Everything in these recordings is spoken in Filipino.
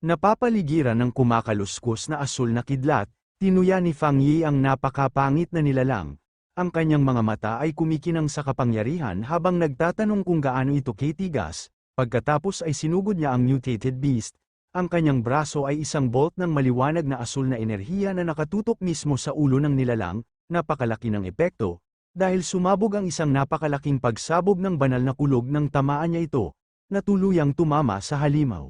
Napapaligiran ng kumakaluskos na asul na kidlat, tinuya ni Fang Yi ang napakapangit na nilalang. Ang kanyang mga mata ay kumikinang sa kapangyarihan habang nagtatanong kung gaano ito katigas. Pagkatapos ay sinugod niya ang mutated beast. Ang kanyang braso ay isang bolt ng maliwanag na asul na enerhiya na nakatutok mismo sa ulo ng nilalang. Napakalaki ng epekto, dahil sumabog ang isang napakalaking pagsabog ng banal na kulog nang tamaan niya ito, na tuluyang tumama sa halimaw.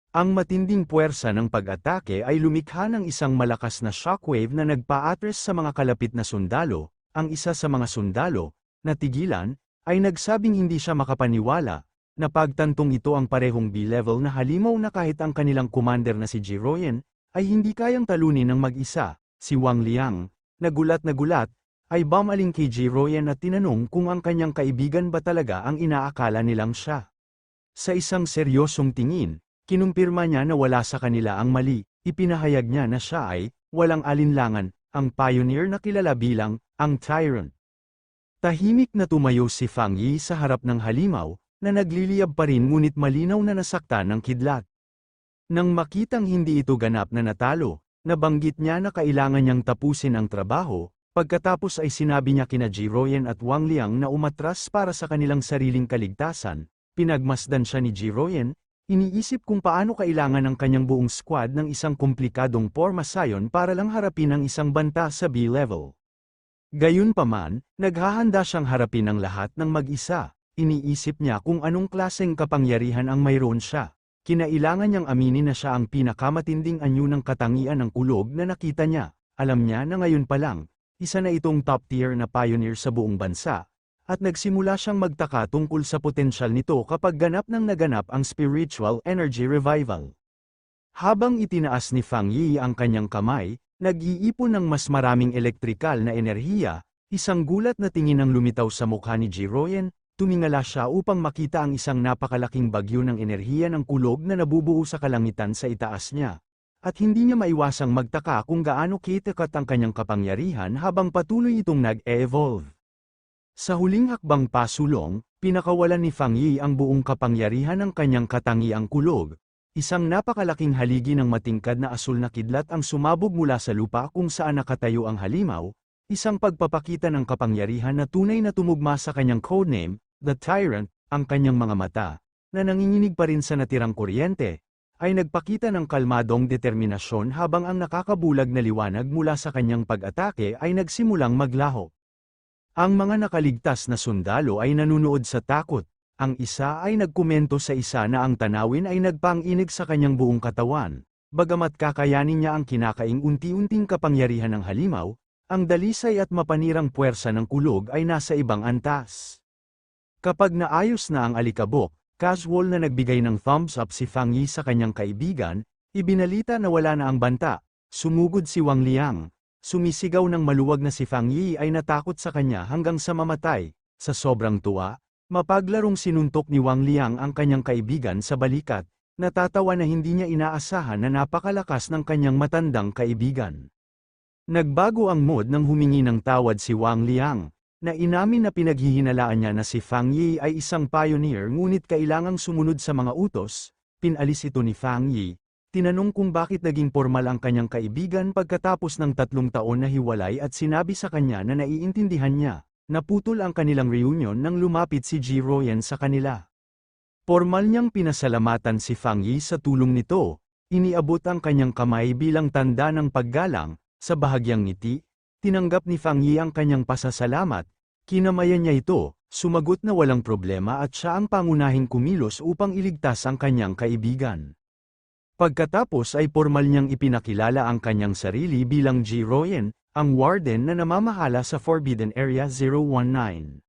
Ang matinding puwersa ng pag-atake ay lumikha ng isang malakas na shockwave na nagpa-atres sa mga kalapit na sundalo. Ang isa sa mga sundalo, na tigilan, ay nagsabing hindi siya makapaniwala, na pagtantong ito ang parehong B-level na halimaw na kahit ang kanilang commander na si Jiroyen, ay hindi kayang talunin ng mag-isa. Si Wang Liang, nagulat, ay bumaling kay Jiroyen at tinanong kung ang kanyang kaibigan ba talaga ang inaakala nilang siya. Sa isang seryosong tingin, kinumpirma niya na wala sa kanila ang mali. Ipinahayag niya na siya ay, walang alinlangan, ang pioneer na kilala bilang, ang Tyrant. Tahimik na tumayo si Fang Yi sa harap ng halimaw, na nagliliyab pa rin ngunit malinaw na nasaktan ng kidlat. Nang makitang hindi ito ganap na natalo, nabanggit niya na kailangan niyang tapusin ang trabaho. Pagkatapos ay sinabi niya kina Jiroyen at Wang Liang na umatras para sa kanilang sariling kaligtasan. Pinagmasdan siya ni Jiroyen. Iniisip kung paano kailangan ng kanyang buong squad ng isang komplikadong pormasayon para lang harapin ang isang banta sa B-level. Gayunpaman, naghahanda siyang harapin ang lahat ng mag-isa. Iniisip niya kung anong klaseng kapangyarihan ang mayroon siya. Kinailangan niyang aminin na siya ang pinakamatinding anyo ng katangian ng kulog na nakita niya. Alam niya na ngayon pa lang, isa na itong top tier na pioneer sa buong bansa. At nagsimula siyang magtaka tungkol sa potensyal nito kapag ganap nang naganap ang spiritual energy revival. Habang itinaas ni Fang Yi ang kanyang kamay, nag-iipon ng mas maraming elektrikal na enerhiya, isang gulat na tingin ang lumitaw sa mukha ni Jiroyen. Tumingala siya upang makita ang isang napakalaking bagyo ng enerhiya ng kulog na nabubuo sa kalangitan sa itaas niya. At hindi niya maiwasang magtaka kung gaano katakat ang kanyang kapangyarihan habang patuloy itong nag-e-evolve. Sa huling hakbang pasulong, pinakawalan ni Fang Yi ang buong kapangyarihan ng kanyang katangiang kulog. Isang napakalaking haligi ng matingkad na asul na kidlat ang sumabog mula sa lupa kung saan nakatayo ang halimaw, isang pagpapakita ng kapangyarihan na tunay na tumugma sa kanyang codename, The Tyrant. Ang kanyang mga mata, na nanginginig pa rin sa natirang kuryente, ay nagpakita ng kalmadong determinasyon habang ang nakakabulag na liwanag mula sa kanyang pag-atake ay nagsimulang maglaho. Ang mga nakaligtas na sundalo ay nanunood sa takot. Ang isa ay nagkomento sa isa na ang tanawin ay nagpang-inig sa kanyang buong katawan. Bagamat kakayanin niya ang kinakaing unti-unting kapangyarihan ng halimaw, ang dalisay at mapanirang puwersa ng kulog ay nasa ibang antas. Kapag naayos na ang alikabok, casual na nagbigay ng thumbs up si Fang Yi sa kanyang kaibigan, ibinalita na wala na ang banta. Sumugod si Wang Liang. Sumisigaw ng maluwag na si Fang Yi ay natakot sa kanya hanggang sa mamatay. Sa sobrang tuwa, mapaglarong sinuntok ni Wang Liang ang kanyang kaibigan sa balikat, natatawa na hindi niya inaasahan na napakalakas ng kanyang matandang kaibigan. Nagbago ang mood nang humingi ng tawad si Wang Liang, na inamin na pinaghihinalaan niya na si Fang Yi ay isang pioneer ngunit kailangang sumunod sa mga utos. Pinalis ito ni Fang Yi. Tinanong kung bakit naging formal ang kanyang kaibigan pagkatapos ng 3 taon na hiwalay at sinabi sa kanya na naiintindihan niya. Naputol ang kanilang reunion nang lumapit si Jiroyen sa kanila. Formal niyang pinasalamatan si Fang Yi sa tulong nito. Iniabot ang kanyang kamay bilang tanda ng paggalang. Sa bahagyang ngiti, tinanggap ni Fang Yi ang kanyang pasasalamat. Kinamayan niya ito, sumagot na walang problema at siya ang pangunahing kumilos upang iligtas ang kanyang kaibigan. Pagkatapos ay formal niyang ipinakilala ang kanyang sarili bilang Jiroyen, ang warden na namamahala sa Forbidden Area 019.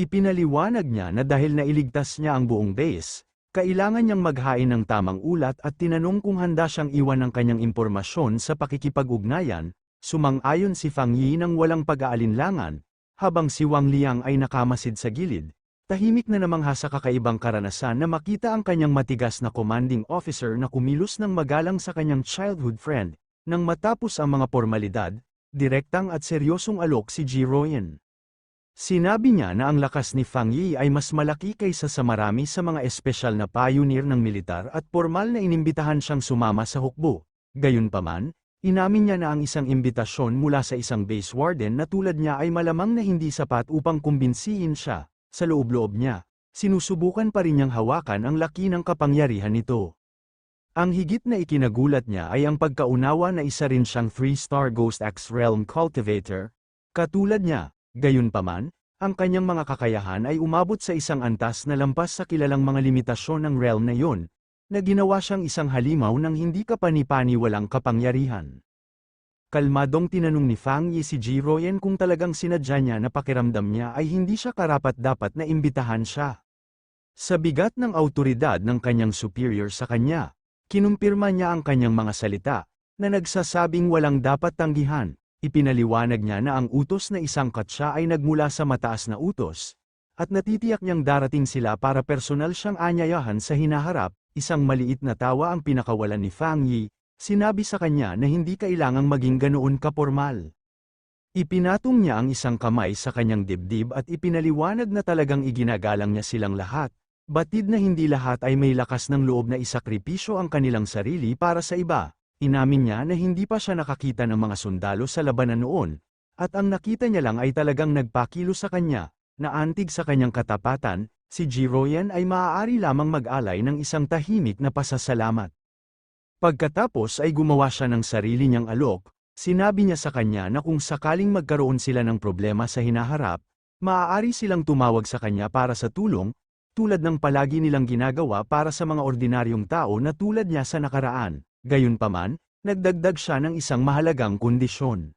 Ipinaliwanag niya na dahil nailigtas niya ang buong base, kailangan niyang maghain ng tamang ulat at tinanong kung handa siyang iwan ang kanyang impormasyon sa pakikipag-ugnayan. Sumang-ayon si Fang Yi nang walang pag-aalinlangan, habang si Wang Liang ay nakamasid sa gilid. Tahimik na namangha sa kakaibang karanasan na makita ang kanyang matigas na commanding officer na kumilos ng magalang sa kanyang childhood friend. Nang matapos ang mga formalidad, direktang at seryosong alok si Jiroyen. Sinabi niya na ang lakas ni Fang Yi ay mas malaki kaysa sa marami sa mga espesyal na pioneer ng militar at formal na inimbitahan siyang sumama sa hukbo. Gayunpaman, inamin niya na ang isang imbitasyon mula sa isang base warden na tulad niya ay malamang na hindi sapat upang kumbinsihin siya. Sa loob-loob niya, sinusubukan pa rin niyang hawakan ang laki ng kapangyarihan nito. Ang higit na ikinagulat niya ay ang pagkaunawa na isa rin siyang 3-star Ghost X Realm Cultivator. Katulad niya, gayunpaman, ang kanyang mga kakayahan ay umabot sa isang antas na lampas sa kilalang mga limitasyon ng realm na iyon, na ginawa siyang isang halimaw ng hindi kapani-paniwalang kapangyarihan. Kalmadong tinanong ni Fang Yi si Jiroyen kung talagang sinadya niya na pakiramdam niya ay hindi siya karapat-dapat na imbitahan siya. Sa bigat ng awtoridad ng kanyang superior sa kanya, kinumpirma niya ang kanyang mga salita, na nagsasabing walang dapat tanggihan. Ipinaliwanag niya na ang utos na isangkat siya ay nagmula sa mataas na utos, at natitiyak niyang darating sila para personal siyang anyayahan sa hinaharap. Isang maliit na tawa ang pinakawalan ni Fang Yi, sinabi sa kanya na hindi kailangang maging ganoon kapormal. Ipinatong niya ang isang kamay sa kanyang dibdib at ipinaliwanag na talagang iginagalang niya silang lahat, batid na hindi lahat ay may lakas ng loob na isakripisyo ang kanilang sarili para sa iba. Inamin niya na hindi pa siya nakakita ng mga sundalo sa labanan noon, at ang nakita niya lang ay talagang nagpakilo sa kanya, na antig sa kanyang katapatan. Si Jiroyen ay maaari lamang mag-alay ng isang tahimik na pasasalamat. Pagkatapos ay gumawa siya ng sarili niyang alok, sinabi niya sa kanya na kung sakaling magkaroon sila ng problema sa hinaharap, maaari silang tumawag sa kanya para sa tulong, tulad ng palagi nilang ginagawa para sa mga ordinaryong tao na tulad niya sa nakaraan. Gayunpaman, nagdagdag siya ng isang mahalagang kondisyon.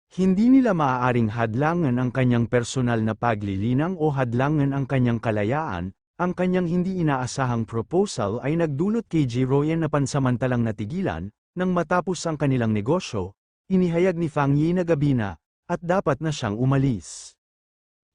Hindi nila maaaring hadlangan ang kanyang personal na paglilinang o hadlangan ang kanyang kalayaan. Ang kanyang hindi inaasahang proposal ay nagdulot kay Jiroyen na pansamantalang natigilan. Nang matapos ang kanilang negosyo, inihayag ni Fang Yi na gabi na, at dapat na siyang umalis.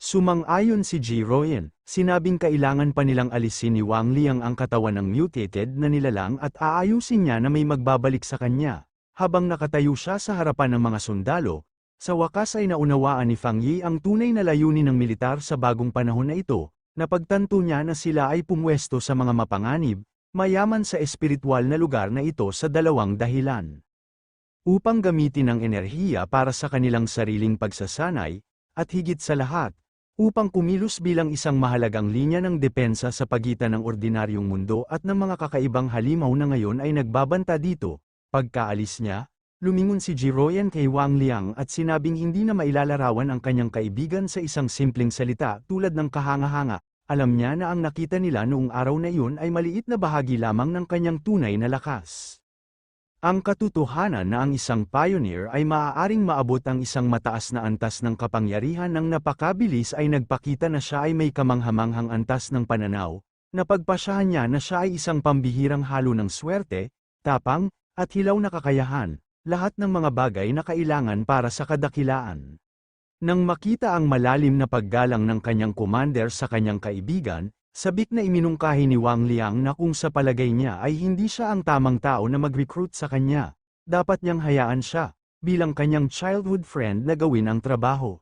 Sumang-ayon si Jiroyen, sinabing kailangan pa nilang alisin ni Wang Liang ang katawan ng mutated na nilalang at aayusin niya na may magbabalik sa kanya. Habang nakatayo siya sa harapan ng mga sundalo, sa wakas ay naunawaan ni Fang Yi ang tunay na layunin ng militar sa bagong panahon na ito. Napagtanto niya na sila ay pumwesto sa mga mapanganib, mayaman sa espiritual na lugar na ito sa dalawang dahilan. Upang gamitin ang enerhiya para sa kanilang sariling pagsasanay, at higit sa lahat, upang kumilos bilang isang mahalagang linya ng depensa sa pagitan ng ordinaryong mundo at ng mga kakaibang halimaw na ngayon ay nagbabanta dito. Pagkaalis niya, lumingon si Jiroyen kay Wang Liang at sinabing hindi na mailalarawan ang kanyang kaibigan sa isang simpleng salita tulad ng kahanga-hanga. Alam niya na ang nakita nila noong araw na iyon ay maliit na bahagi lamang ng kanyang tunay na lakas. Ang katotohanan na ang isang pioneer ay maaaring maabot ang isang mataas na antas ng kapangyarihan ng napakabilis ay nagpakita na siya ay may kamanghamanghang antas ng pananaw, na pagpasyahan niya na siya ay isang pambihirang halo ng swerte, tapang, at hilaw na kakayahan. Lahat ng mga bagay na kailangan para sa kadakilaan. Nang makita ang malalim na paggalang ng kanyang commander sa kanyang kaibigan, sabik na iminungkahi ni Wang Liang na kung sa palagay niya ay hindi siya ang tamang tao na mag-recruit sa kanya, dapat niyang hayaan siya, bilang kanyang childhood friend na gawin ang trabaho.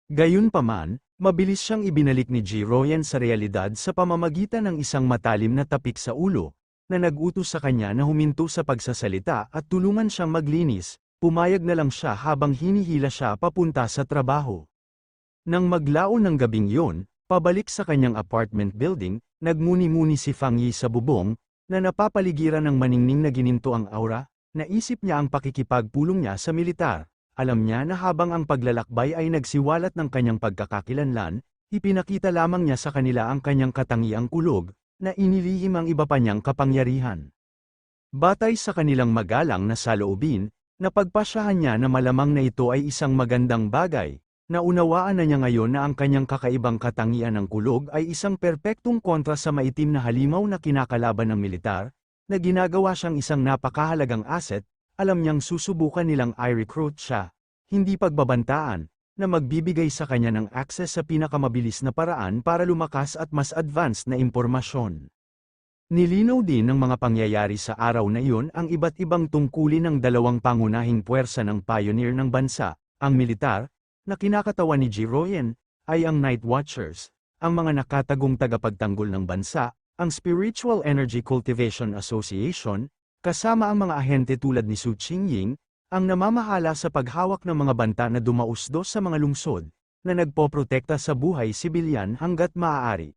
Gayunpaman, mabilis siyang ibinalik ni Jiroyen sa realidad sa pamamagitan ng isang matalim na tapik sa ulo, na nag-utos sa kanya na huminto sa pagsasalita at tulungan siyang maglinis. Pumayag na lang siya habang hinihila siya papunta sa trabaho. Nang maglaon ng gabing yun, pabalik sa kanyang apartment building, nagmuni-muni si Fang Yi sa bubong, na napapaligiran ng maningning na gininto ang aura. Naisip niya ang pakikipagpulong niya sa militar. Alam niya na habang ang paglalakbay ay nagsiwalat ng kanyang pagkakakilanlan, ipinakita lamang niya sa kanila ang kanyang katangiang kulog, na inilihim ang iba pa niyang kapangyarihan. Batay sa kanilang magalang na saloobin, napagpasyahan niya na malamang na ito ay isang magandang bagay. Naunawaan na niya ngayon na ang kanyang kakaibang katangian ng kulog ay isang perpektong kontra sa maitim na halimaw na kinakalaban ng militar, na ginagawa siyang isang napakahalagang asset. Alam niyang susubukan nilang i-recruit siya, hindi pagbabantaan, na magbibigay sa kanya ng access sa pinakamabilis na paraan para lumakas at mas advanced na impormasyon. Nilinaw din ng mga pangyayari sa araw na iyon ang iba't ibang tungkulin ng dalawang pangunahing puwersa ng pioneer ng bansa, ang militar, na kinakatawan ni Jiroyen, ay ang Night Watchers, ang mga nakatagong tagapagtanggol ng bansa, ang Spiritual Energy Cultivation Association, kasama ang mga ahente tulad ni Su Qingying, ang namamahala sa paghawak ng mga banta na dumausdos sa mga lungsod, na nagpoprotekta sa buhay sibilyan hangga't maaari.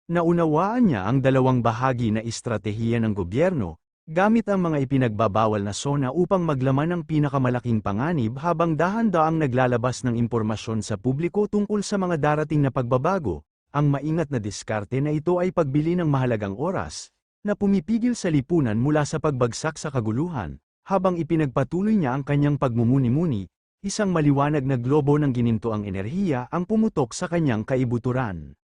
Naunawaan niya ang dalawang bahagi na estratehiya ng gobyerno, gamit ang mga ipinagbabawal na sona upang maglaman ng pinakamalaking panganib habang dahan-daang naglalabas ng impormasyon sa publiko tungkol sa mga darating na pagbabago. Ang maingat na diskarte na ito ay pagbili ng mahalagang oras, na pumipigil sa lipunan mula sa pagbagsak sa kaguluhan, habang ipinagpatuloy niya ang kanyang pagmumuni-muni, isang maliwanag na globo ng ginintoang enerhiya ang pumutok sa kanyang kaibuturan.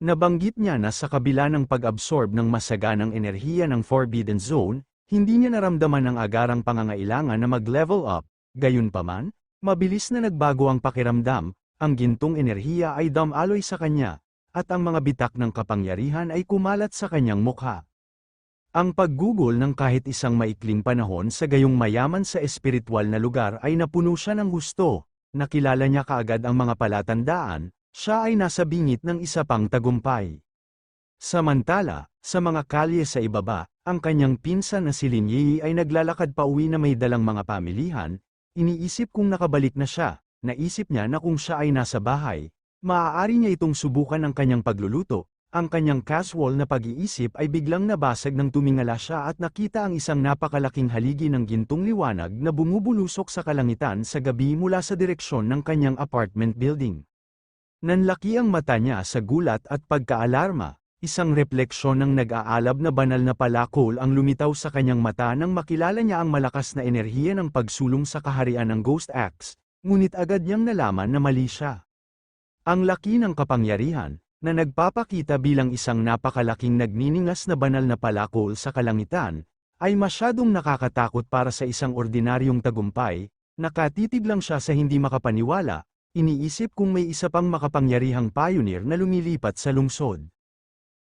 Nabanggit niya na sa kabila ng pag-absorb ng masaganang enerhiya ng Forbidden Zone, hindi niya naramdaman ang agarang pangangailangan na mag-level up, gayunpaman, mabilis na nagbago ang pakiramdam, ang gintong enerhiya ay dumaloy sa kanya, at ang mga bitak ng kapangyarihan ay kumalat sa kanyang mukha. Ang paggugol ng kahit isang maikling panahon sa gayong mayaman sa espiritual na lugar ay napuno siya ng gusto, nakilala niya kaagad ang mga palatandaan, siya ay nasa bingit ng isa pang tagumpay. Samantala, sa mga kalye sa ibaba, ang kanyang pinsan na si Lin Yi ay naglalakad pa uwi na may dalang mga pamilihan, iniisip kung nakabalik na siya, naisip niya na kung siya ay nasa bahay, maaari niya itong subukan ang kanyang pagluluto, ang kanyang casual na pag-iisip ay biglang nabasag nang tumingala siya at nakita ang isang napakalaking haligi ng gintong liwanag na bumubulusok sa kalangitan sa gabi mula sa direksyon ng kanyang apartment building. Nanlaki ang mata niya sa gulat at pagkaalarma, isang refleksyon ng nag-aalab na banal na palakol ang lumitaw sa kanyang mata nang makilala niya ang malakas na enerhiya ng pagsulong sa kaharian ng Ghost Axe, ngunit agad niyang nalaman na mali siya. Ang laki ng kapangyarihan, na nagpapakita bilang isang napakalaking nagniningas na banal na palakol sa kalangitan, ay masyadong nakakatakot para sa isang ordinaryong tagumpay, nakatitig lang siya sa hindi makapaniwala. Iniisip kung may isa pang makapangyarihang pioneer na lumilipat sa lungsod.